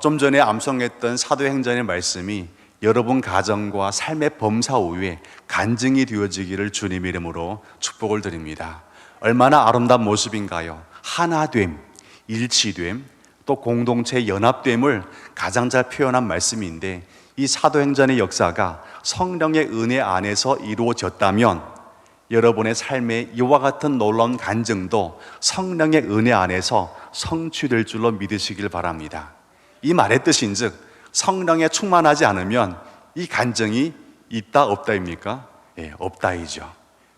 좀 전에 암송했던 사도행전의 말씀이 여러분 가정과 삶의 범사 위에 간증이 되어지기를 주님 이름으로 축복을 드립니다. 얼마나 아름다운 모습인가요? 하나됨, 일치됨, 또 공동체의 연합됨을 가장 잘 표현한 말씀인데, 이 사도행전의 역사가 성령의 은혜 안에서 이루어졌다면 여러분의 삶에 이와 같은 놀라운 간증도 성령의 은혜 안에서 성취될 줄로 믿으시길 바랍니다. 이 말의 뜻인즉 성령에 충만하지 않으면 이 간증이 있다 없다입니까? 없다이죠.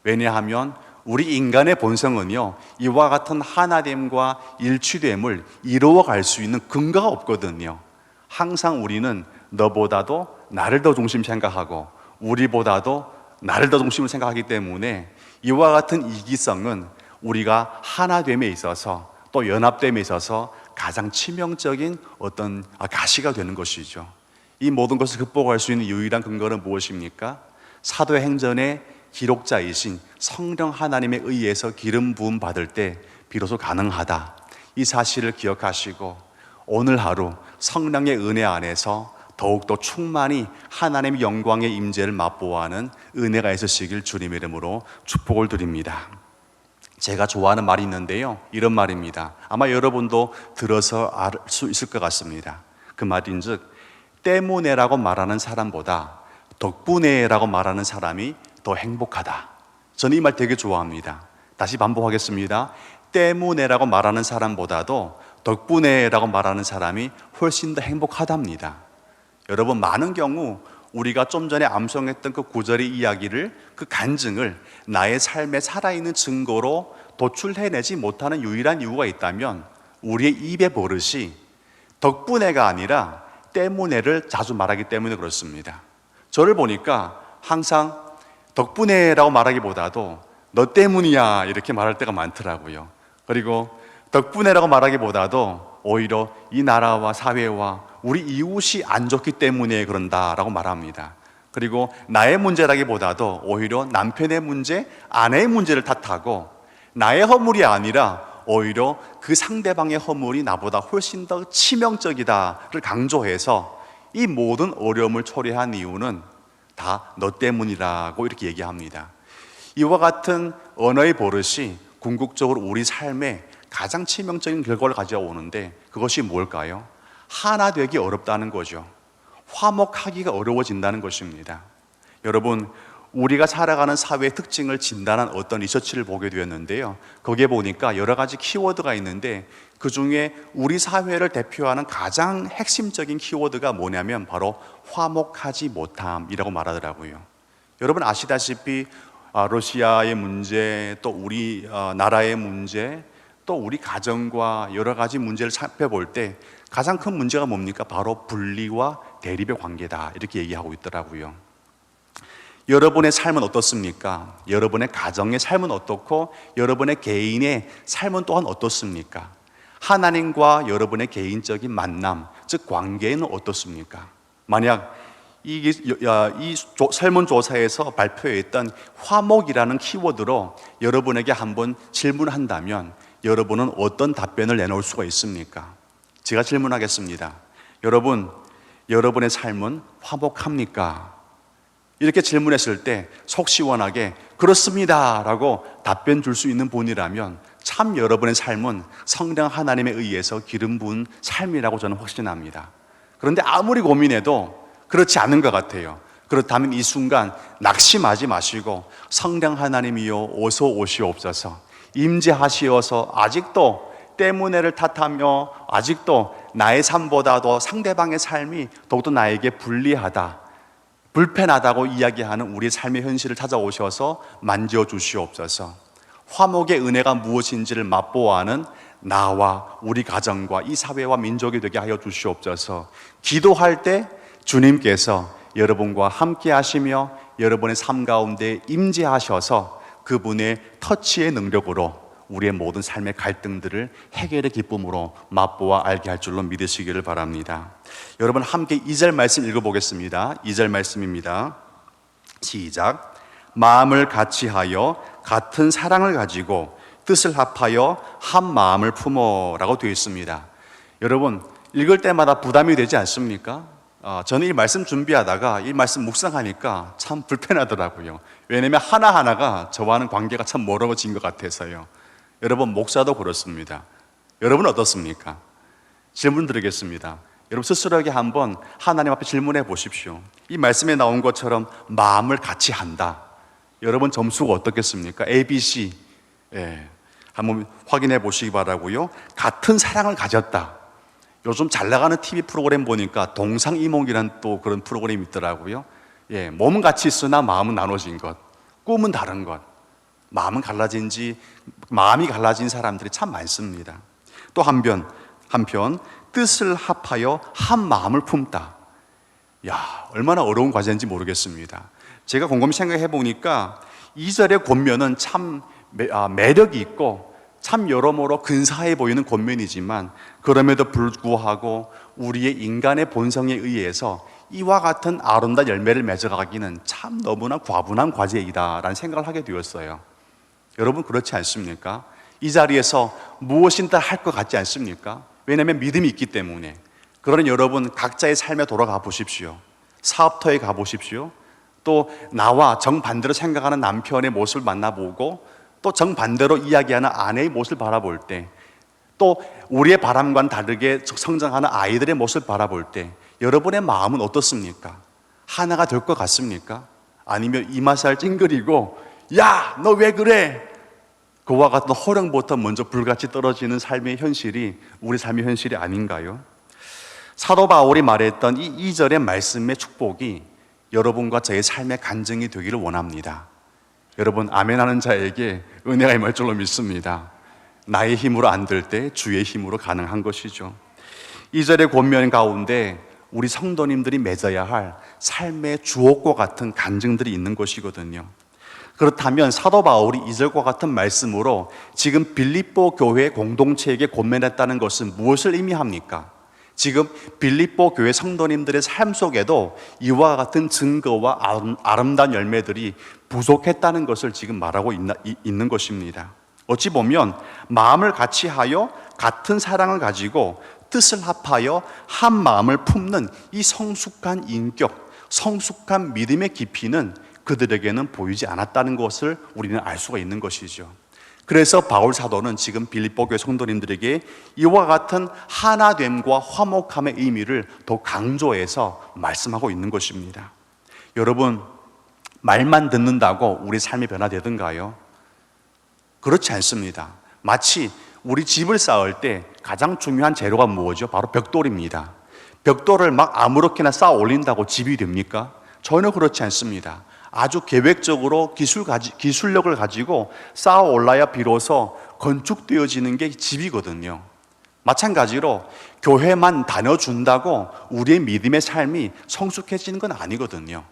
왜냐하면 우리 인간의 본성은요, 이와 같은 하나됨과 일치됨을 이루어갈 수 있는 근거가 없거든요. 항상 우리는 너보다도 나를 더 중심 생각하고 우리보다도 나를 더 중심으로 생각하기 때문에 이와 같은 이기성은 우리가 하나됨에 있어서 또 연합됨에 있어서 가장 치명적인 어떤 가시가 되는 것이죠. 이 모든 것을 극복할 수 있는 유일한 근거는 무엇입니까? 사도행전의 기록자이신 성령 하나님에 의해서 기름 부음 받을 때 비로소 가능하다, 이 사실을 기억하시고 오늘 하루 성령의 은혜 안에서 더욱더 충만히 하나님의 영광의 임재를 맛보아하는 은혜가 있으시길 주님의 이름으로 축복을 드립니다. 제가 좋아하는 말이 있는데요, 이런 말입니다. 아마 여러분도 들어서 알 수 있을 것 같습니다. 그 말인즉, 때문에라고 말하는 사람보다 덕분에라고 말하는 사람이 더 행복하다. 저는 이 말 되게 좋아합니다. 다시 반복하겠습니다. 때문에라고 말하는 사람보다도 덕분에라고 말하는 사람이 훨씬 더 행복하답니다. 여러분, 많은 경우 우리가 좀 전에 암송했던 그 구절의 이야기를, 그 간증을 나의 삶에 살아있는 증거로 도출해내지 못하는 유일한 이유가 있다면 우리의 입의 버릇이 덕분에가 아니라 때문에를 자주 말하기 때문에 그렇습니다. 저를 보니까 항상 덕분에라고 말하기보다도 너 때문이야 이렇게 말할 때가 많더라고요. 그리고 덕분에라고 말하기보다도 오히려 이 나라와 사회와 우리 이웃이 안 좋기 때문에 그런다라고 말합니다. 그리고 나의 문제라기보다도 오히려 남편의 문제, 아내의 문제를 탓하고 나의 허물이 아니라 오히려 그 상대방의 허물이 나보다 훨씬 더 치명적이다를 강조해서 이 모든 어려움을 초래한 이유는 다 너 때문이라고 이렇게 얘기합니다. 이와 같은 언어의 버릇이 궁극적으로 우리 삶에 가장 치명적인 결과를 가져오는데, 그것이 뭘까요? 하나 되기 어렵다는 거죠. 화목하기가 어려워진다는 것입니다. 여러분, 우리가 살아가는 사회의 특징을 진단한 어떤 리서치를 보게 되었는데요, 거기에 보니까 여러 가지 키워드가 있는데 그 중에 우리 사회를 대표하는 가장 핵심적인 키워드가 뭐냐면 바로 화목하지 못함이라고 말하더라고요. 여러분 아시다시피 러시아의 문제, 또 우리 나라의 문제, 또 우리 가정과 여러 가지 문제를 살펴볼 때 가장 큰 문제가 뭡니까? 바로 분리와 대립의 관계다, 이렇게 얘기하고 있더라고요. 여러분의 삶은 어떻습니까? 여러분의 가정의 삶은 어떻고 여러분의 개인의 삶은 또한 어떻습니까? 하나님과 여러분의 개인적인 만남, 즉 관계는 어떻습니까? 만약 이 설문조사에서 발표했던 화목이라는 키워드로 여러분에게 한번 질문한다면 여러분은 어떤 답변을 내놓을 수가 있습니까? 제가 질문하겠습니다. 여러분, 여러분의 삶은 화목합니까? 이렇게 질문했을 때 속 시원하게 그렇습니다 라고 답변 줄 수 있는 분이라면 참 여러분의 삶은 성령 하나님에 의해서 기름 부은 삶이라고 저는 확신합니다. 그런데 아무리 고민해도 그렇지 않은 것 같아요. 그렇다면 이 순간 낙심하지 마시고 성령 하나님이여 어서 오시옵소서, 임재하시어서 아직도 때문에를 탓하며 아직도 나의 삶보다도 상대방의 삶이 더욱더 나에게 불리하다, 불편하다고 이야기하는 우리의 삶의 현실을 찾아오셔서 만져 주시옵소서. 화목의 은혜가 무엇인지를 맛보아하는 나와 우리 가정과 이 사회와 민족이 되게 하여 주시옵소서. 기도할 때 주님께서 여러분과 함께 하시며 여러분의 삶 가운데 임재하셔서 그분의 터치의 능력으로 우리의 모든 삶의 갈등들을 해결의 기쁨으로 맛보아 알게 할 줄로 믿으시기를 바랍니다. 여러분 함께 2절 말씀 읽어보겠습니다. 2절 말씀입니다. 시작. 마음을 같이하여 같은 사랑을 가지고 뜻을 합하여 한 마음을 품어라고 되어 있습니다. 여러분, 읽을 때마다 부담이 되지 않습니까? 저는 이 말씀 준비하다가 이 말씀 묵상하니까 참 불편하더라고요. 왜냐하면 하나하나가 저와는 관계가 참 멀어진 것 같아서요. 여러분, 목사도 그렇습니다. 여러분 어떻습니까? 질문 드리겠습니다. 여러분 스스로에게 한번 하나님 앞에 질문해 보십시오. 이 말씀에 나온 것처럼 마음을 같이 한다. 여러분 점수가 어떻겠습니까? A, B, C. 한번 확인해 보시기 바라고요. 같은 사랑을 가졌다. 요즘 잘 나가는 TV 프로그램 보니까 동상이몽이라는 또 그런 프로그램이 있더라고요. 몸은 같이 있으나 마음은 나눠진 것, 꿈은 다른 것, 마음이 갈라진 사람들이 참 많습니다. 또 한편 뜻을 합하여 한 마음을 품다. 얼마나 어려운 과제인지 모르겠습니다. 제가 곰곰이 생각해 보니까 2절의 권면은 참 매력이 있고 참 여러모로 근사해 보이는 권면이지만 그럼에도 불구하고 우리의 인간의 본성에 의해서 이와 같은 아름다운 열매를 맺어가기는 참 너무나 과분한 과제이다라는 생각을 하게 되었어요. 여러분 그렇지 않습니까? 이 자리에서 무엇인가 할 것 같지 않습니까? 왜냐하면 믿음이 있기 때문에. 그러니 여러분 각자의 삶에 돌아가 보십시오. 사업터에 가보십시오. 또 나와 정반대로 생각하는 남편의 모습을 만나보고 또 정반대로 이야기하는 아내의 모습을 바라볼 때, 또 우리의 바람과는 다르게 성장하는 아이들의 모습을 바라볼 때 여러분의 마음은 어떻습니까? 하나가 될 것 같습니까? 아니면 이마살 찡그리고 야, 너 왜 그래? 그와 같은 호령부터 먼저 불같이 떨어지는 삶의 현실이 우리 삶의 현실이 아닌가요? 사도 바울이 말했던 이 2절의 말씀의 축복이 여러분과 저의 삶의 간증이 되기를 원합니다. 여러분 아멘하는 자에게 은혜가 임할 줄로 믿습니다. 나의 힘으로 안 될 때 주의 힘으로 가능한 것이죠. 2절의 권면 가운데 우리 성도님들이 맺어야 할 삶의 주옥과 같은 간증들이 있는 것이거든요. 그렇다면 사도 바울이 2절과 같은 말씀으로 지금 빌립보 교회 공동체에게 권면했다는 것은 무엇을 의미합니까? 지금 빌립보 교회 성도님들의 삶 속에도 이와 같은 증거와 아름다운 열매들이 부족했다는 것을 지금 말하고 있는 것입니다. 어찌 보면 마음을 같이 하여 같은 사랑을 가지고 뜻을 합하여 한 마음을 품는 이 성숙한 인격, 성숙한 믿음의 깊이는 그들에게는 보이지 않았다는 것을 우리는 알 수가 있는 것이죠. 그래서 바울 사도는 지금 빌립보 교회 성도님들에게 이와 같은 하나됨과 화목함의 의미를 더 강조해서 말씀하고 있는 것입니다. 여러분, 말만 듣는다고 우리 삶이 변화되던가요? 그렇지 않습니다. 마치 우리 집을 쌓을 때 가장 중요한 재료가 무엇이죠? 바로 벽돌입니다. 벽돌을 막 아무렇게나 쌓아 올린다고 집이 됩니까? 전혀 그렇지 않습니다. 아주 계획적으로 기술력을 가지고 쌓아 올라야 비로소 건축되어지는 게 집이거든요. 마찬가지로 교회만 다녀준다고 우리의 믿음의 삶이 성숙해지는 건 아니거든요.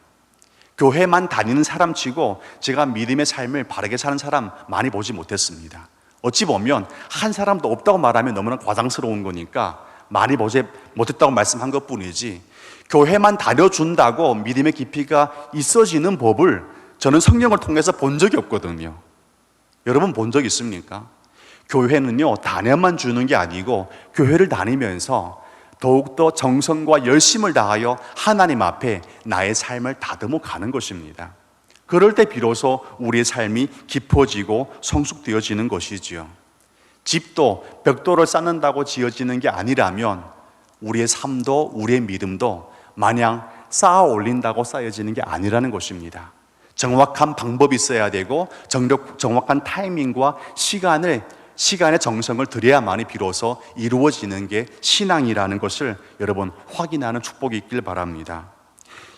교회만 다니는 사람치고 제가 믿음의 삶을 바르게 사는 사람 많이 보지 못했습니다. 어찌 보면 한 사람도 없다고 말하면 너무나 과장스러운 거니까 많이 보지 못했다고 말씀한 것뿐이지, 교회만 다녀준다고 믿음의 깊이가 있어지는 법을 저는 성경을 통해서 본 적이 없거든요. 여러분 본 적 있습니까? 교회는요 다녀만 주는 게 아니고 교회를 다니면서 더욱더 정성과 열심을 다하여 하나님 앞에 나의 삶을 다듬어 가는 것입니다. 그럴 때 비로소 우리의 삶이 깊어지고 성숙되어지는 것이지요. 집도 벽돌을 쌓는다고 지어지는 게 아니라면 우리의 삶도 우리의 믿음도 마냥 쌓아 올린다고 쌓여지는 게 아니라는 것입니다. 정확한 방법이 있어야 되고 정확한 타이밍과 시간의 정성을 들여야만이 비로소 이루어지는 게 신앙이라는 것을 여러분 확인하는 축복이 있길 바랍니다.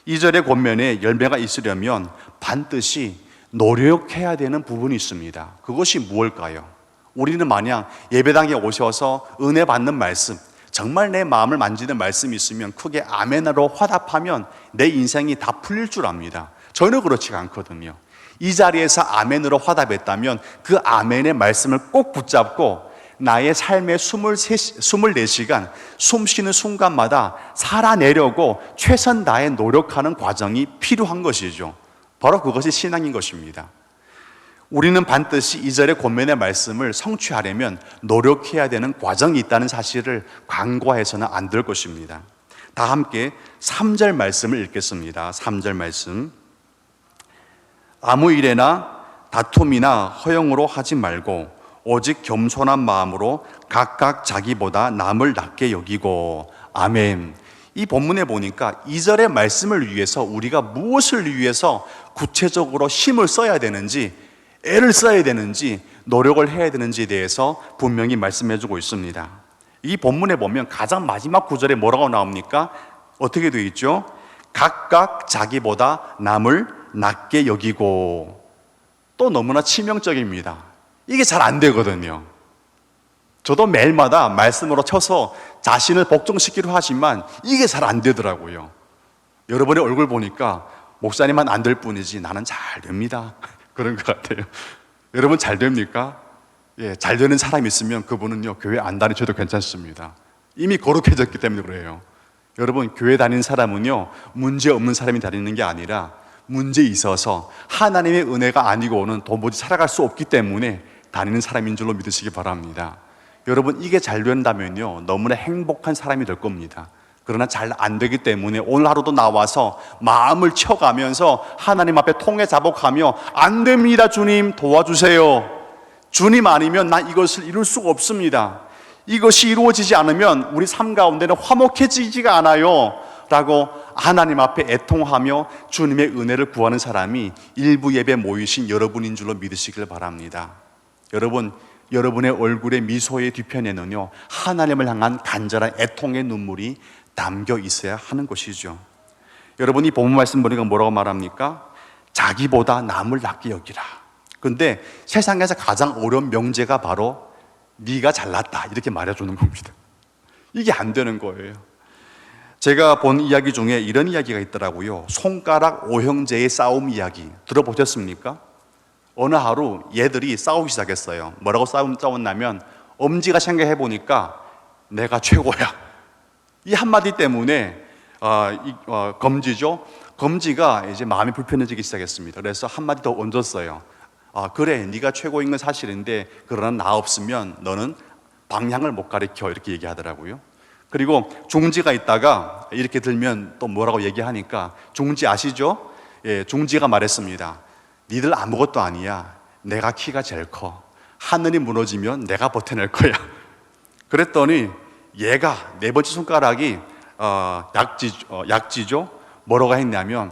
2절의 권면에 열매가 있으려면 반드시 노력해야 되는 부분이 있습니다. 그것이 무엇일까요? 우리는 마냥 예배당에 오셔서 은혜 받는 말씀, 정말 내 마음을 만지는 말씀이 있으면 크게 아멘으로 화답하면 내 인생이 다 풀릴 줄 압니다. 전혀 그렇지가 않거든요. 이 자리에서 아멘으로 화답했다면 그 아멘의 말씀을 꼭 붙잡고 나의 삶의 24시간 숨 쉬는 순간마다 살아내려고 최선 다해 노력하는 과정이 필요한 것이죠. 바로 그것이 신앙인 것입니다. 우리는 반드시 이 절의 권면의 말씀을 성취하려면 노력해야 되는 과정이 있다는 사실을 간과해서는 안 될 것입니다. 다 함께 3절 말씀을 읽겠습니다. 3절 말씀. 아무 일에나 다툼이나 허영으로 하지 말고 오직 겸손한 마음으로 각각 자기보다 남을 낮게 여기고. 아멘. 이 본문에 보니까 2절의 말씀을 위해서 우리가 무엇을 위해서 구체적으로 힘을 써야 되는지, 애를 써야 되는지, 노력을 해야 되는지에 대해서 분명히 말씀해 주고 있습니다. 이 본문에 보면 가장 마지막 구절에 뭐라고 나옵니까? 어떻게 되어 있죠? 각각 자기보다 남을 낮게 여기고. 또 너무나 치명적입니다. 이게 잘 안 되거든요. 저도 매일마다 말씀으로 쳐서 자신을 복종시키려 하지만 이게 잘 안 되더라고요. 여러분의 얼굴 보니까 목사님만 안 될 뿐이지 나는 잘 됩니다. 그런 것 같아요. 여러분 잘 됩니까? 예, 잘 되는 사람이 있으면 그분은요, 교회 안 다니셔도 괜찮습니다. 이미 거룩해졌기 때문에 그래요. 여러분, 교회 다니는 사람은요, 문제 없는 사람이 다니는 게 아니라 문제 있어서 하나님의 은혜가 아니고는 도무지 살아갈 수 없기 때문에 다니는 사람인 줄로 믿으시기 바랍니다. 여러분, 이게 잘 된다면요, 너무나 행복한 사람이 될 겁니다. 그러나 잘 안 되기 때문에 오늘 하루도 나와서 마음을 쳐가면서 하나님 앞에 통해 자복하며 안 됩니다, 주님 도와주세요. 주님 아니면 나 이것을 이룰 수가 없습니다. 이것이 이루어지지 않으면 우리 삶 가운데는 화목해지지가 않아요 라고 하나님 앞에 애통하며 주님의 은혜를 구하는 사람이 일부 예배 모이신 여러분인 줄로 믿으시길 바랍니다. 여러분, 여러분의 얼굴의 미소의 뒤편에는요, 하나님을 향한 간절한 애통의 눈물이 담겨 있어야 하는 것이죠. 여러분, 이 본문 말씀 보니까 뭐라고 말합니까? 자기보다 남을 낮게 여기라. 그런데 세상에서 가장 어려운 명제가 바로 네가 잘났다 이렇게 말해주는 겁니다. 이게 안 되는 거예요. 제가 본 이야기 중에 이런 이야기가 있더라고요. 손가락 오형제의 싸움 이야기 들어보셨습니까? 어느 하루 얘들이 싸우기 시작했어요. 뭐라고 싸웠냐면, 엄지가 생각해 보니까 내가 최고야, 이 한마디 때문에 검지죠. 검지가 이제 마음이 불편해지기 시작했습니다. 그래서 한마디 더 얹었어요. 그래, 네가 최고인 건 사실인데 그러나 나 없으면 너는 방향을 못 가리켜, 이렇게 얘기하더라고요. 그리고 중지가 있다가 이렇게 들면 또 뭐라고 얘기하니까, 중지 아시죠? 예, 중지가 말했습니다. 니들 아무것도 아니야. 내가 키가 제일 커. 하늘이 무너지면 내가 버텨낼 거야. 그랬더니 얘가 네 번째 손가락이 약지죠. 뭐라고 했냐면,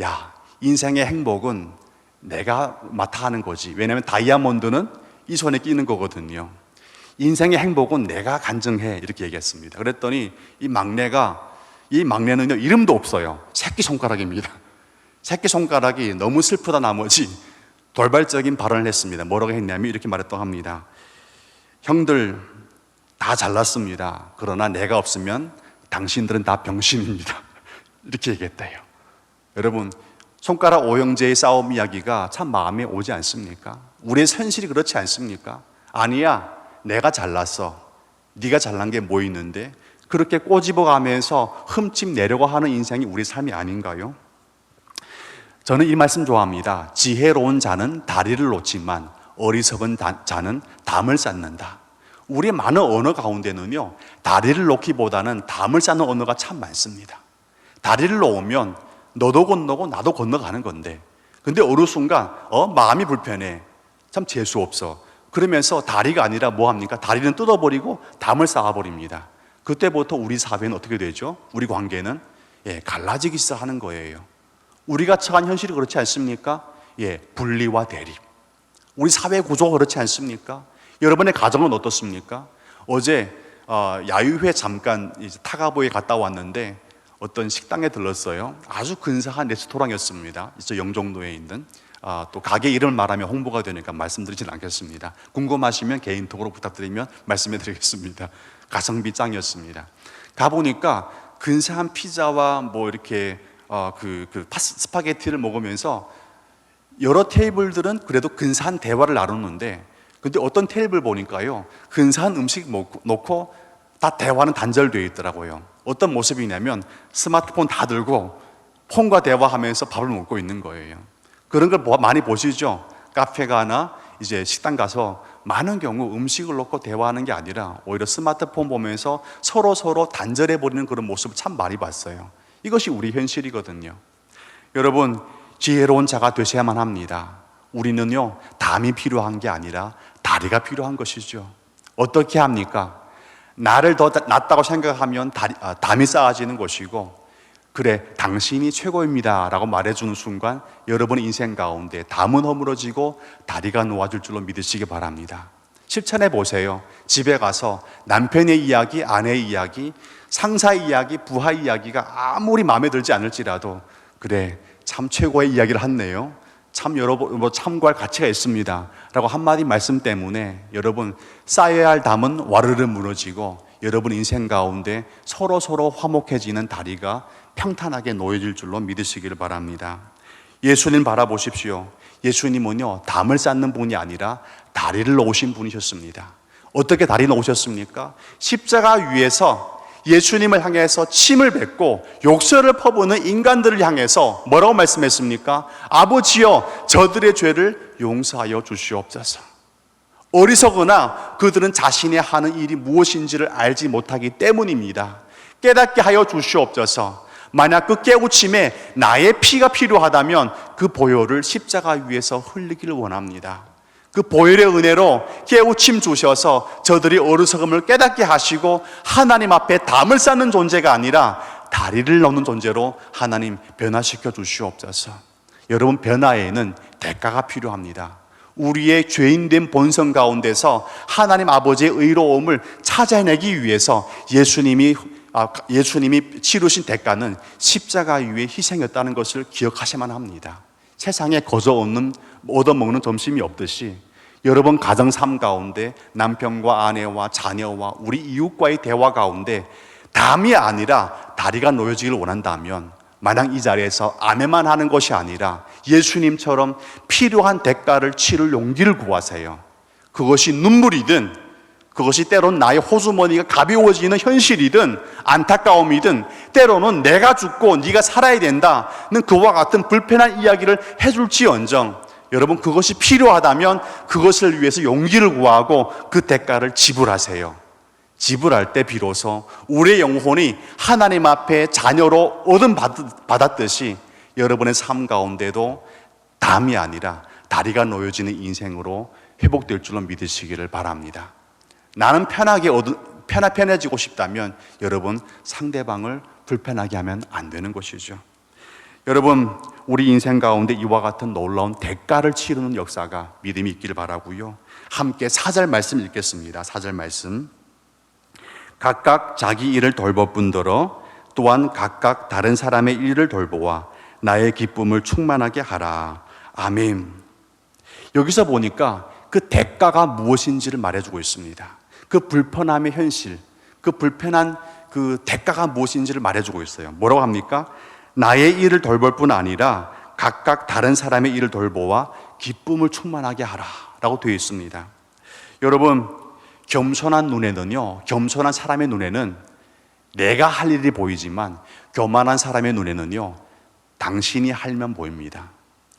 야, 인생의 행복은 내가 맡아 하는 거지. 왜냐하면 다이아몬드는 이 손에 끼는 거거든요. 인생의 행복은 내가 간증해, 이렇게 얘기했습니다. 그랬더니 이 막내는요, 이름도 없어요. 새끼손가락입니다. 새끼손가락이 너무 슬프다 나머지 돌발적인 발언을 했습니다. 뭐라고 했냐면 이렇게 말했다고 합니다. 형들 다 잘났습니다. 그러나 내가 없으면 당신들은 다 병신입니다. 이렇게 얘기했대요. 여러분, 손가락 오형제의 싸움 이야기가 참 마음에 오지 않습니까? 우리의 현실이 그렇지 않습니까? 아니야, 내가 잘났어. 네가 잘난 게 뭐 있는데? 그렇게 꼬집어가면서 흠집 내려고 하는 인생이 우리 삶이 아닌가요? 저는 이 말씀 좋아합니다. 지혜로운 자는 다리를 놓지만 어리석은 자는 담을 쌓는다. 우리의 많은 언어 가운데는요, 다리를 놓기보다는 담을 쌓는 언어가 참 많습니다. 다리를 놓으면 너도 건너고 나도 건너가는 건데, 근데 어느 순간 마음이 불편해, 참 재수 없어, 그러면서 다리가 아니라 뭐 합니까? 다리는 뜯어버리고 담을 쌓아버립니다. 그때부터 우리 사회는 어떻게 되죠? 우리 관계는 갈라지기 시작하는 거예요. 우리가 처한 현실이 그렇지 않습니까? 분리와 대립. 우리 사회 구조가 그렇지 않습니까? 여러분의 가정은 어떻습니까? 어제 야유회 잠깐 타가보에 갔다 왔는데 어떤 식당에 들렀어요. 아주 근사한 레스토랑이었습니다. 이쪽 영종도에 있는. 또 가게 이름을 말하면 홍보가 되니까 말씀드리진 않겠습니다. 궁금하시면 개인톡으로 부탁드리면 말씀해 드리겠습니다. 가성비 짱이었습니다. 가보니까 근사한 피자와 뭐 이렇게 스파게티를 먹으면서 여러 테이블들은 그래도 근사한 대화를 나누는데, 근데 어떤 테이블 보니까요, 근사한 음식 놓고 다 대화는 단절되어 있더라고요. 어떤 모습이냐면 스마트폰 다 들고 폰과 대화하면서 밥을 먹고 있는 거예요. 그런 걸 많이 보시죠? 카페 가나 이제 식당 가서 많은 경우 음식을 놓고 대화하는 게 아니라 오히려 스마트폰 보면서 서로 단절해 버리는 그런 모습을 참 많이 봤어요. 이것이 우리 현실이거든요. 여러분, 지혜로운 자가 되셔야만 합니다. 우리는요, 담이 필요한 게 아니라 다리가 필요한 것이죠. 어떻게 합니까? 나를 더 낫다고 생각하면 담이 쌓아지는 것이고, 그래, 당신이 최고입니다 라고 말해주는 순간 여러분의 인생 가운데 담은 허물어지고 다리가 놓아질 줄로 믿으시기 바랍니다. 실천해 보세요. 집에 가서 남편의 이야기, 아내의 이야기, 상사의 이야기, 부하의 이야기가 아무리 마음에 들지 않을지라도, 그래, 참 최고의 이야기를 했네요, 참 여러분 참고할 가치가 있습니다 라고 한마디 말씀 때문에 여러분 쌓여야 할 담은 와르르 무너지고 여러분 인생 가운데 서로 화목해지는 다리가 평탄하게 놓여질 줄로 믿으시기를 바랍니다. 예수님 바라보십시오. 예수님은요, 담을 쌓는 분이 아니라 다리를 놓으신 분이셨습니다. 어떻게 다리 놓으셨습니까? 십자가 위에서 예수님을 향해서 침을 뱉고 욕설을 퍼부는 인간들을 향해서 뭐라고 말씀했습니까? 아버지여, 저들의 죄를 용서하여 주시옵소서. 어리석으나 그들은 자신이 하는 일이 무엇인지를 알지 못하기 때문입니다. 깨닫게 하여 주시옵소서. 만약 그 깨우침에 나의 피가 필요하다면 그 보혈을 십자가 위에서 흘리기를 원합니다. 그 보혈의 은혜로 깨우침 주셔서 저들이 어리석음을 깨닫게 하시고 하나님 앞에 담을 쌓는 존재가 아니라 다리를 놓는 존재로 하나님 변화시켜 주시옵소서. 여러분, 변화에는 대가가 필요합니다. 우리의 죄인된 본성 가운데서 하나님 아버지의 의로움을 찾아내기 위해서 예수님이 치르신 대가는 십자가 위에 희생이었다는 것을 기억하셔야만 합니다. 세상에 거저 얻어먹는 점심이 없듯이 여러분 가정 삶 가운데 남편과 아내와 자녀와 우리 이웃과의 대화 가운데 담이 아니라 다리가 놓여지기를 원한다면 마냥 이 자리에서 아멘만 하는 것이 아니라 예수님처럼 필요한 대가를 치를 용기를 구하세요. 그것이 눈물이든, 그것이 때로는 나의 호주머니가 가벼워지는 현실이든 안타까움이든, 때로는 내가 죽고 네가 살아야 된다는 그와 같은 불편한 이야기를 해줄지언정 여러분, 그것이 필요하다면 그것을 위해서 용기를 구하고 그 대가를 지불하세요. 지불할 때 비로소 우리의 영혼이 하나님 앞에 자녀로 얻음 받았듯이 여러분의 삶 가운데도 담이 아니라 다리가 놓여지는 인생으로 회복될 줄로 믿으시기를 바랍니다. 나는 편해지고 싶다면 여러분, 상대방을 불편하게 하면 안 되는 것이죠. 여러분, 우리 인생 가운데 이와 같은 놀라운 대가를 치르는 역사가 믿음이 있기를 바라고요. 함께 4절 말씀 읽겠습니다. 4절 말씀. 각각 자기 일을 돌볼 뿐더러 또한 각각 다른 사람의 일을 돌보아 나의 기쁨을 충만하게 하라. 아멘. 여기서 보니까 그 대가가 무엇인지를 말해주고 있습니다. 그 불편함의 현실, 그 불편한 그 대가가 무엇인지를 말해주고 있어요. 뭐라고 합니까? 나의 일을 돌볼 뿐 아니라 각각 다른 사람의 일을 돌보아 기쁨을 충만하게 하라 라고 되어 있습니다. 여러분, 겸손한 눈에는요, 겸손한 사람의 눈에는 내가 할 일이 보이지만 교만한 사람의 눈에는요, 당신이 할면 보입니다.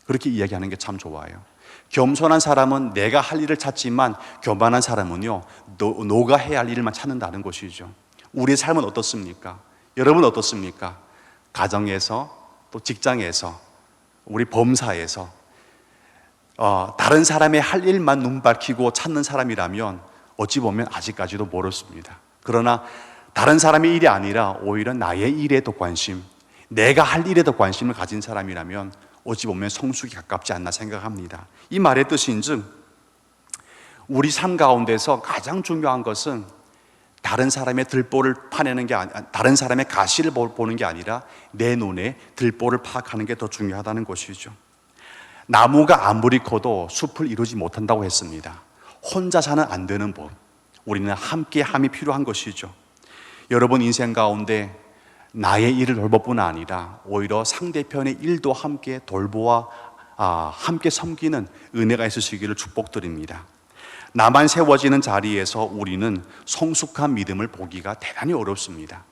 그렇게 이야기하는 게 참 좋아요. 겸손한 사람은 내가 할 일을 찾지만 교만한 사람은요, 너가 해야 할 일만 찾는다는 것이죠. 우리의 삶은 어떻습니까? 여러분 어떻습니까? 가정에서, 또 직장에서, 우리 범사에서 다른 사람의 할 일만 눈 밝히고 찾는 사람이라면 어찌 보면 아직까지도 멀었습니다. 그러나 다른 사람의 일이 아니라 오히려 나의 일에 더 관심, 내가 할 일에 더 관심을 가진 사람이라면 어찌 보면 성숙이 가깝지 않나 생각합니다. 이 말의 뜻인즉 우리 삶 가운데서 가장 중요한 것은 다른 사람의 들보를 파내는 게 아니라, 다른 사람의 가시를 보는 게 아니라 내 눈에 들보를 파악하는 게 더 중요하다는 것이죠. 나무가 아무리 커도 숲을 이루지 못한다고 했습니다. 혼자 사는 안 되는 법, 우리는 함께함이 필요한 것이죠. 여러분 인생 가운데 나의 일을 돌볼 뿐 아니라 오히려 상대편의 일도 함께 돌보아 함께 섬기는 은혜가 있으시기를 축복드립니다. 나만 세워지는 자리에서 우리는 성숙한 믿음을 보기가 대단히 어렵습니다.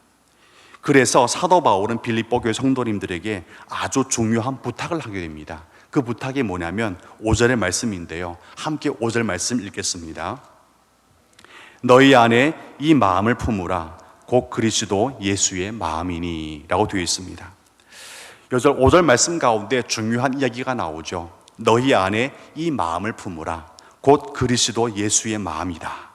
그래서 사도 바울은 빌립보 교회 성도님들에게 아주 중요한 부탁을 하게 됩니다. 그 부탁이 뭐냐면 5절의 말씀인데요. 함께 5절 말씀 읽겠습니다. 너희 안에 이 마음을 품으라. 곧 그리스도 예수의 마음이니 라고 되어 있습니다. 5절 말씀 가운데 중요한 이야기가 나오죠. 너희 안에 이 마음을 품으라. 곧 그리스도 예수의 마음이다.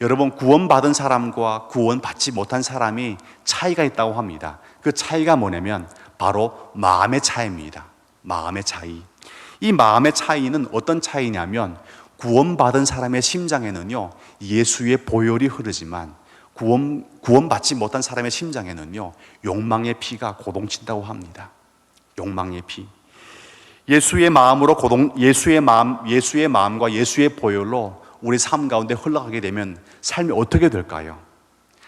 여러분, 구원받은 사람과 구원받지 못한 사람이 차이가 있다고 합니다. 그 차이가 뭐냐면 바로 마음의 차이입니다. 마음의 차이. 이 마음의 차이는 어떤 차이냐면 구원받은 사람의 심장에는요 예수의 보혈이 흐르지만 구원받지 못한 사람의 심장에는요 욕망의 피가 고동친다고 합니다. 욕망의 피. 예수의 마음과 예수의 보혈로 우리 삶 가운데 흘러가게 되면 삶이 어떻게 될까요?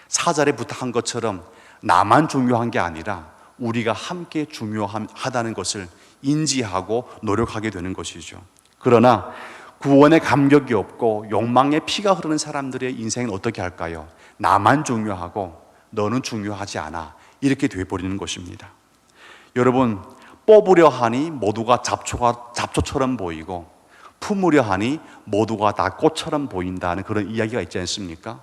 4절에 부탁한 것처럼 나만 중요한 게 아니라 우리가 함께 중요하다는 것을 인지하고 노력하게 되는 것이죠. 그러나 구원의 감격이 없고 욕망의 피가 흐르는 사람들의 인생은 어떻게 할까요? 나만 중요하고 너는 중요하지 않아. 이렇게 되어버리는 것입니다. 여러분, 뽑으려 하니 모두가 잡초처럼 보이고 품으려 하니 모두가 다 꽃처럼 보인다는 그런 이야기가 있지 않습니까?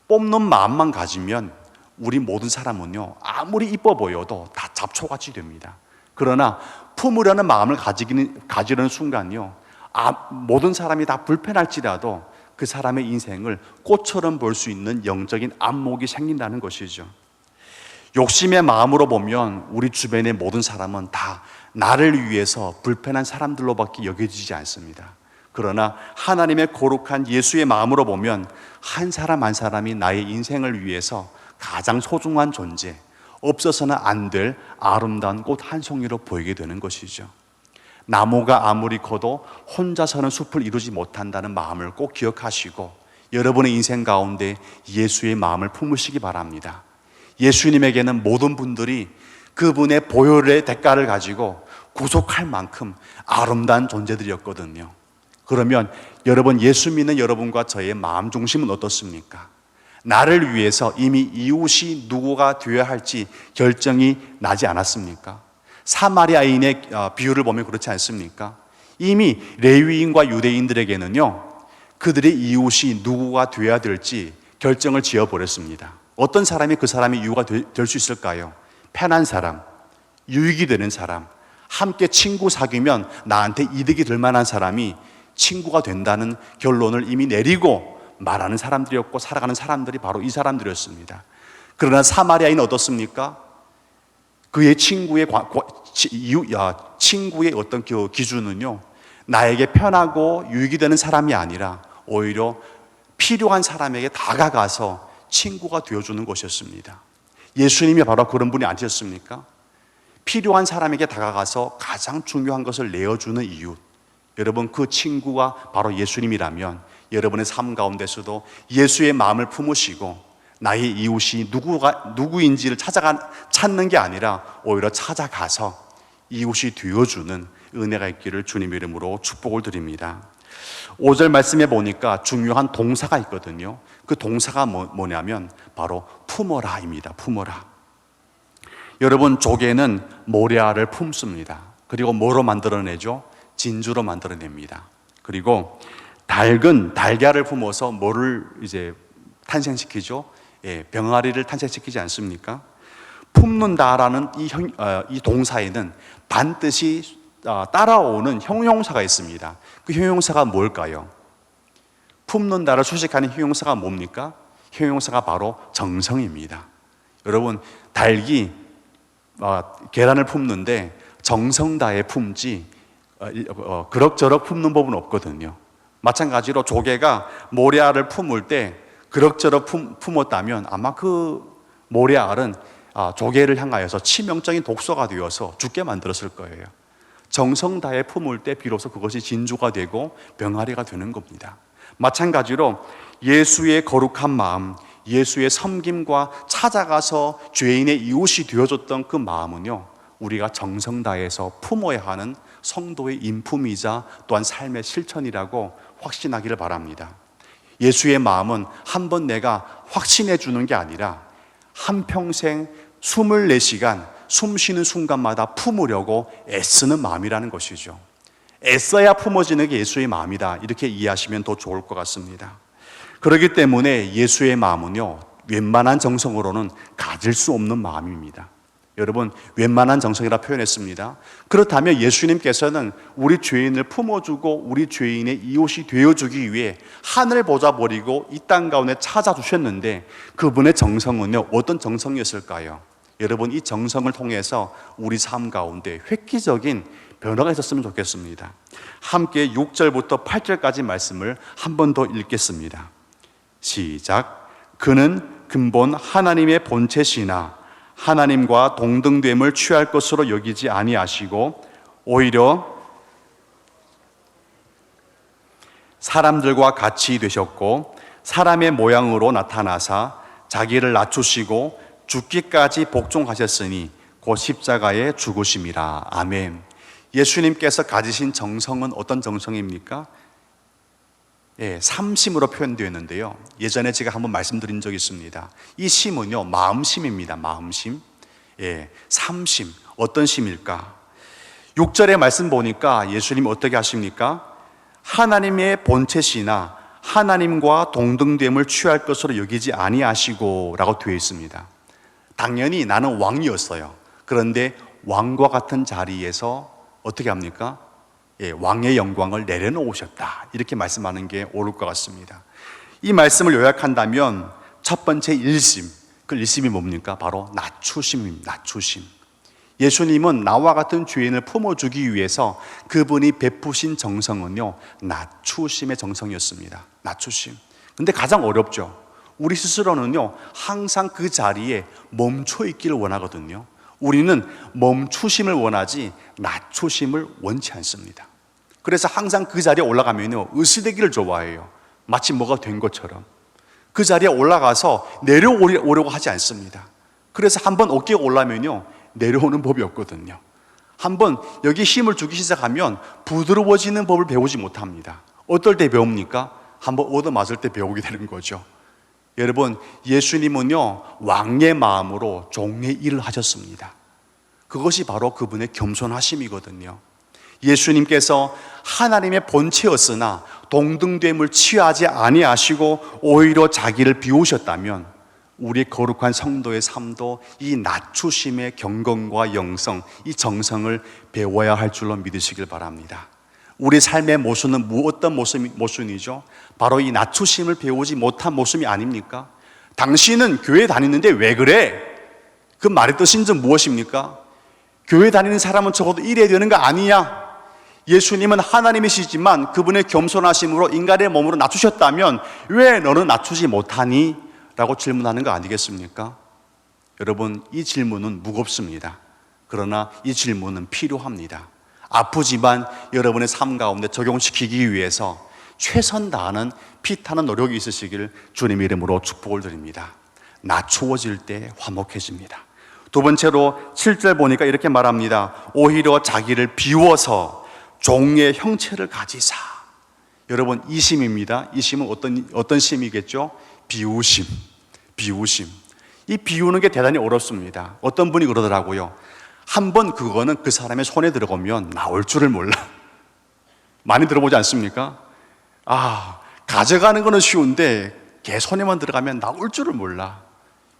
뽑는 마음만 가지면 우리 모든 사람은요 아무리 이뻐 보여도 다 잡초같이 됩니다. 그러나 품으려는 마음을 가지는 순간요 모든 사람이 다 불편할지라도 그 사람의 인생을 꽃처럼 볼 수 있는 영적인 안목이 생긴다는 것이죠. 욕심의 마음으로 보면 우리 주변의 모든 사람은 다 나를 위해서 불편한 사람들로밖에 여겨지지 않습니다. 그러나 하나님의 거룩한 예수의 마음으로 보면 한 사람 한 사람이 나의 인생을 위해서 가장 소중한 존재, 없어서는 안 될 아름다운 꽃 한 송이로 보이게 되는 것이죠. 나무가 아무리 커도 혼자서는 숲을 이루지 못한다는 마음을 꼭 기억하시고 여러분의 인생 가운데 예수의 마음을 품으시기 바랍니다. 예수님에게는 모든 분들이 그분의 보혈의 대가를 가지고 구속할 만큼 아름다운 존재들이었거든요. 그러면 여러분, 예수 믿는 여러분과 저의 마음 중심은 어떻습니까? 나를 위해서 이미 이웃이 누구가 되어야 할지 결정이 나지 않았습니까? 사마리아인의 비유를 보면 그렇지 않습니까? 이미 레위인과 유대인들에게는요 그들의 이웃이 누구가 되어야 될지 결정을 지어버렸습니다. 어떤 사람이 그 사람의 이유가 될 수 있을까요? 편한 사람, 유익이 되는 사람, 함께 친구 사귀면 나한테 이득이 될 만한 사람이 친구가 된다는 결론을 이미 내리고 말하는 사람들이었고 살아가는 사람들이 바로 이 사람들이었습니다. 그러나 사마리아인은 어떻습니까? 그의 친구의 어떤 그 기준은요 나에게 편하고 유익이 되는 사람이 아니라 오히려 필요한 사람에게 다가가서 친구가 되어주는 것이었습니다. 예수님이 바로 그런 분이 아니셨습니까? 필요한 사람에게 다가가서 가장 중요한 것을 내어주는 이웃. 여러분, 그 친구가 바로 예수님이라면 여러분의 삶 가운데서도 예수의 마음을 품으시고 나의 이웃이 누구인지를 찾는 게 아니라 오히려 찾아가서 이웃이 되어주는 은혜가 있기를 주님의 이름으로 축복을 드립니다. 5절 말씀에 보니까 중요한 동사가 있거든요. 그 동사가 뭐냐면 바로 품어라입니다. 품어라. 여러분, 조개는 모래알을 품습니다. 그리고 뭐로 만들어내죠? 진주로 만들어냅니다. 그리고 닭은 달걀을 품어서 뭐를 이제 탄생시키죠? 병아리를 탄생시키지 않습니까? 품는다라는 이 동사에는 반드시 따라오는 형용사가 있습니다. 그 형용사가 뭘까요? 품는다를 수식하는 형용사가 뭡니까? 형용사가 바로 정성입니다. 여러분, 닭이 계란을 품는데 정성 다해 품지 그럭저럭 품는 법은 없거든요. 마찬가지로 조개가 모래알을 품을 때 그럭저럭 품었다면 아마 그 모래알은 조개를 향하여서 치명적인 독소가 되어서 죽게 만들었을 거예요. 정성 다해 품을 때 비로소 그것이 진주가 되고 병아리가 되는 겁니다. 마찬가지로 예수의 거룩한 마음, 예수의 섬김과 찾아가서 죄인의 이웃이 되어줬던 그 마음은요 우리가 정성 다해서 품어야 하는 성도의 인품이자 또한 삶의 실천이라고 확신하기를 바랍니다. 예수의 마음은 한번 내가 확신해 주는 게 아니라 한평생 24시간 숨 쉬는 순간마다 품으려고 애쓰는 마음이라는 것이죠. 애써야 품어지는 게 예수의 마음이다, 이렇게 이해하시면 더 좋을 것 같습니다. 그렇기 때문에 예수의 마음은요, 웬만한 정성으로는 가질 수 없는 마음입니다. 여러분, 웬만한 정성이라 표현했습니다. 그렇다면 예수님께서는 우리 죄인을 품어주고 우리 죄인의 이웃이 되어주기 위해 하늘 보좌 버리고 이 땅 가운데 찾아주셨는데, 그분의 정성은요, 어떤 정성이었을까요? 여러분, 이 정성을 통해서 우리 삶 가운데 획기적인 변화가 있었으면 좋겠습니다. 함께 6절부터 8절까지 말씀을 한 번 더 읽겠습니다. 시작. 그는 근본 하나님의 본체시나 하나님과 동등됨을 취할 것으로 여기지 아니하시고 오히려 사람들과 같이 되셨고 사람의 모양으로 나타나사 자기를 낮추시고 죽기까지 복종하셨으니 곧 십자가에 죽으심이라. 아멘. 예수님께서 가지신 정성은 어떤 정성입니까? 삼심으로 표현되어 있는데요, 예전에 제가 한번 말씀드린 적이 있습니다. 이 심은요, 마음심입니다. 마음심. 삼심. 어떤 심일까? 6절의 말씀 보니까 예수님 어떻게 하십니까? 하나님의 본체시나 하나님과 동등됨을 취할 것으로 여기지 아니하시고 라고 되어 있습니다. 당연히 나는 왕이었어요. 그런데 왕과 같은 자리에서 어떻게 합니까? 왕의 영광을 내려놓으셨다, 이렇게 말씀하는 게 옳을 것 같습니다. 이 말씀을 요약한다면 첫 번째 일심, 그 일심이 뭡니까? 바로 낮추심입니다. 낮추심. 예수님은 나와 같은 죄인을 품어주기 위해서 그분이 베푸신 정성은요, 낮추심의 정성이었습니다. 낮추심. 근데 가장 어렵죠. 우리 스스로는요, 항상 그 자리에 멈춰 있기를 원하거든요. 우리는 멈추심을 원하지 낮추심을 원치 않습니다. 그래서 항상 그 자리에 올라가면요, 으스대기를 좋아해요. 마치 뭐가 된 것처럼. 그 자리에 올라가서 내려오려고 하지 않습니다. 그래서 한번 어깨에 올라면요, 내려오는 법이 없거든요. 한번 여기 힘을 주기 시작하면 부드러워지는 법을 배우지 못합니다. 어떨 때 배웁니까? 한번 얻어맞을 때 배우게 되는 거죠. 여러분, 예수님은요, 왕의 마음으로 종의 일을 하셨습니다. 그것이 바로 그분의 겸손하심이거든요. 예수님께서 하나님의 본체였으나 동등됨을 취하지 아니하시고 오히려 자기를 비우셨다면 우리 거룩한 성도의 삶도 이 낮추심의 경건과 영성, 이 정성을 배워야 할 줄로 믿으시길 바랍니다. 우리 삶의 모순은 어떤 모순이죠? 바로 이 낮추심을 배우지 못한 모순이 아닙니까? 당신은 교회 다니는데 왜 그래? 그 말의 뜻인 즉 무엇입니까? 교회 다니는 사람은 적어도 이래야 되는 거 아니냐? 예수님은 하나님이시지만 그분의 겸손하심으로 인간의 몸으로 낮추셨다면 왜 너는 낮추지 못하니? 라고 질문하는 거 아니겠습니까? 여러분, 이 질문은 무겁습니다. 그러나 이 질문은 필요합니다. 아프지만 여러분의 삶 가운데 적용시키기 위해서 최선 다하는 피타는 노력이 있으시길 주님의 이름으로 축복을 드립니다. 낮추어질 때 화목해집니다. 두 번째로 7절 보니까 이렇게 말합니다. 오히려 자기를 비워서 종의 형체를 가지사. 여러분, 이 심입니다. 이 심은 어떤 심이겠죠? 비우심. 비우심. 이 비우는 게 대단히 어렵습니다. 어떤 분이 그러더라고요. 한번 그거는 그 사람의 손에 들어가면 나올 줄을 몰라. 많이 들어보지 않습니까? 가져가는 거는 쉬운데 걔 손에만 들어가면 나올 줄을 몰라.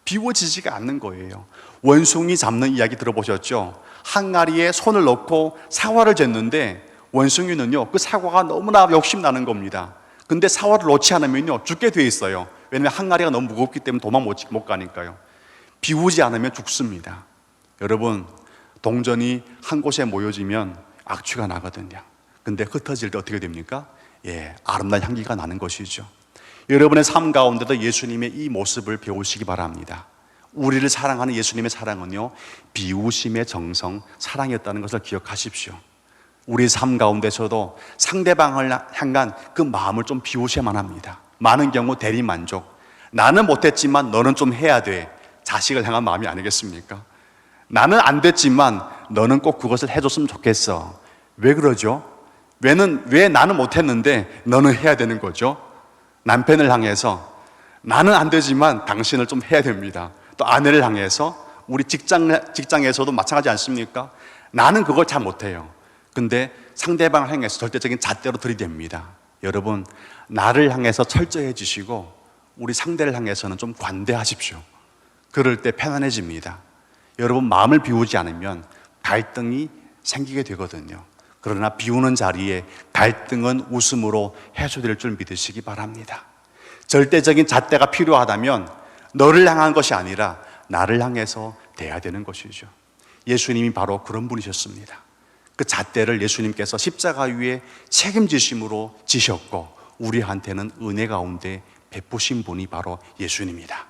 비워지지가 않는 거예요. 원숭이 잡는 이야기 들어보셨죠? 항아리에 손을 넣고 사과를 쟀는데 원숭이는요, 그 사과가 너무나 욕심나는 겁니다. 근데 사과를 넣지 않으면요, 죽게 돼 있어요. 왜냐하면 항아리가 너무 무겁기 때문에 도망 못 가니까요. 비우지 않으면 죽습니다. 여러분, 동전이 한 곳에 모여지면 악취가 나거든요. 근데 흩어질 때 어떻게 됩니까? 아름다운 향기가 나는 것이죠. 여러분의 삶 가운데도 예수님의 이 모습을 배우시기 바랍니다. 우리를 사랑하는 예수님의 사랑은요, 비우심의 정성, 사랑이었다는 것을 기억하십시오. 우리 삶 가운데서도 상대방을 향한 그 마음을 좀 비우셔야만 합니다. 많은 경우 대리만족. 나는 못했지만 너는 좀 해야 돼. 자식을 향한 마음이 아니겠습니까? 나는 안 됐지만 너는 꼭 그것을 해줬으면 좋겠어. 왜 그러죠? 왜 나는 못했는데 너는 해야 되는 거죠? 남편을 향해서 나는 안 되지만 당신을 좀 해야 됩니다. 또 아내를 향해서 우리 직장에서도 마찬가지 않습니까? 나는 그걸 잘 못해요. 근데 상대방을 향해서 절대적인 잣대로 들이댑니다. 여러분, 나를 향해서 철저해 주시고 우리 상대를 향해서는 좀 관대하십시오. 그럴 때 편안해집니다. 여러분, 마음을 비우지 않으면 갈등이 생기게 되거든요. 그러나 비우는 자리에 갈등은 웃음으로 해소될 줄 믿으시기 바랍니다. 절대적인 잣대가 필요하다면 너를 향한 것이 아니라 나를 향해서 돼야 되는 것이죠. 예수님이 바로 그런 분이셨습니다. 그 잣대를 예수님께서 십자가 위에 책임지심으로 지셨고 우리한테는 은혜 가운데 베푸신 분이 바로 예수님이다.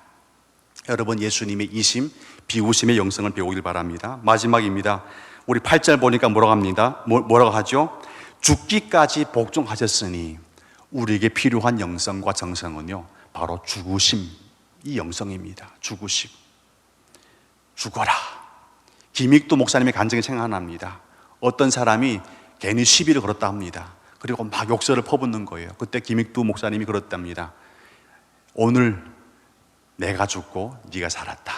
여러분, 예수님의 이심, 비우심의 영성을 배우길 바랍니다. 마지막입니다. 우리 8절 보니까 뭐라고 합니다. 뭐라고 하죠? 죽기까지 복종하셨으니 우리에게 필요한 영성과 정성은요, 바로 죽으심, 이 영성입니다. 죽으심. 죽어라. 김익두 목사님의 간증이 생각납니다. 어떤 사람이 괜히 시비를 걸었다 합니다. 그리고 막 욕설을 퍼붓는 거예요. 그때 김익두 목사님이 그랬답니다. 오늘 내가 죽고 네가 살았다.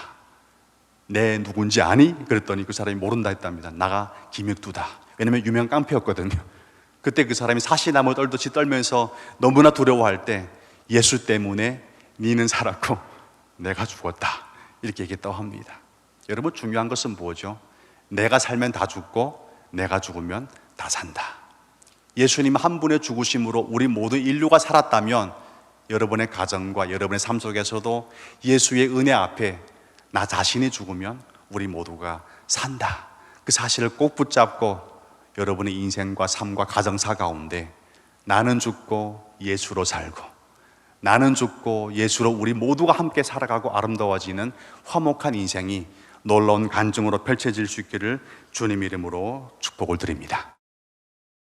내 누군지 아니? 그랬더니 그 사람이 모른다 했답니다. 나가 김익두다. 왜냐면 유명 깡패였거든요. 그때 그 사람이 사시나무 떨듯이 떨면서 너무나 두려워할 때 예수 때문에 니는 살았고 내가 죽었다, 이렇게 얘기했다고 합니다. 여러분, 중요한 것은 뭐죠? 내가 살면 다 죽고 내가 죽으면 다 산다. 예수님 한 분의 죽으심으로 우리 모두 인류가 살았다면 여러분의 가정과 여러분의 삶 속에서도 예수의 은혜 앞에 나 자신이 죽으면 우리 모두가 산다, 그 사실을 꼭 붙잡고 여러분의 인생과 삶과 가정사 가운데 나는 죽고 예수로 살고, 나는 죽고 예수로 우리 모두가 함께 살아가고 아름다워지는 화목한 인생이 놀라운 간증으로 펼쳐질 수 있기를 주님 이름으로 축복을 드립니다.